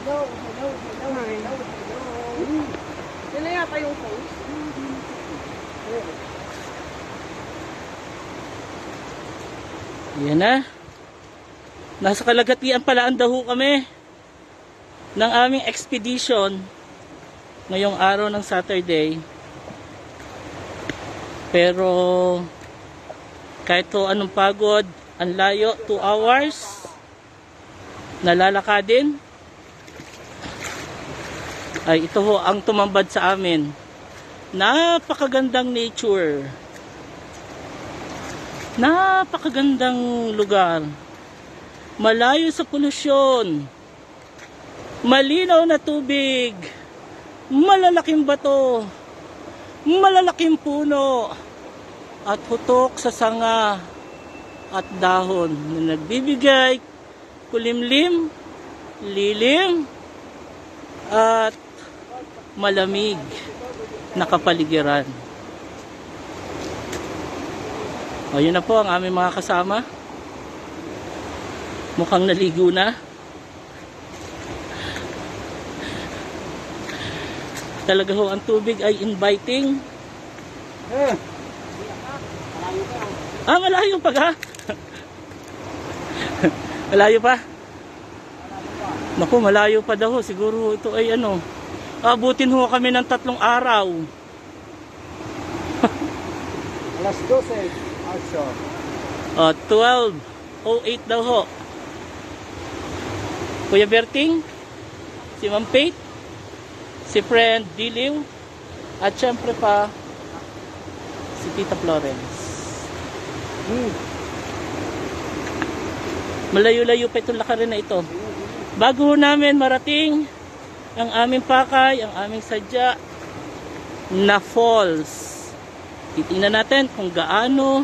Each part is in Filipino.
Yan na yata yung host. Yan na. Nasa kalagatian pala ang daho kami ng aming expedition ngayong araw ng Saturday. Pero kahit to anong pagod, ang layo, 2 hours nalalakadin, ay ito ho ang tumambad sa amin. Napakagandang nature, napakagandang lugar, malayo sa polusyon, malinaw na tubig, malalaking bato, malalaking puno, at hutok sa sanga at dahon na nagbibigay kulimlim, lilim, at malamig na kapaligiran. O, yun na po ang aming mga kasama. Mukhang naligo na. Talaga ho ang tubig ay inviting. Malayo pa ka? Malayo pa? Naku, malayo pa daw. Siguro ito ay ano, abutin ho kami ng 3 araw. Alas 12, also. 12:08 daw ho. Kuya Berting, si Ma'am Faith, si Friend Diliw, at syempre pa si Tita Florence. Malayo-layo pa itong lakarin na ito. Bago namin marating ang aming pakay, ang aming sadya na falls. Titingnan natin kung gaano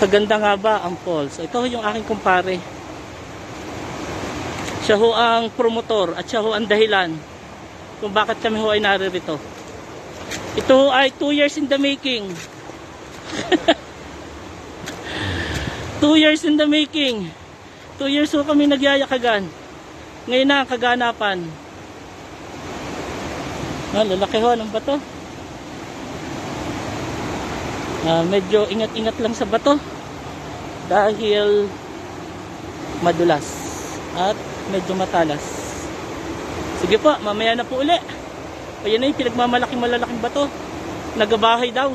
kaganda nga ba ang falls. Ito yung aking kumpare. Siya ho ang promotor at siya ho ang dahilan kung bakit kami ho ay naririto. Ito ay 2 years in the making. 2 years in the making. 2 years ho kami nagyayakagan. Ngayon na ang kaganapan. Lalaki ho ng bato. Medyo ingat-ingat lang sa bato dahil madulas at medyo matalas. Sige po, mamaya na po uli. Ayan na yung pinagmamalaking malalaking bato. Nagabahay daw.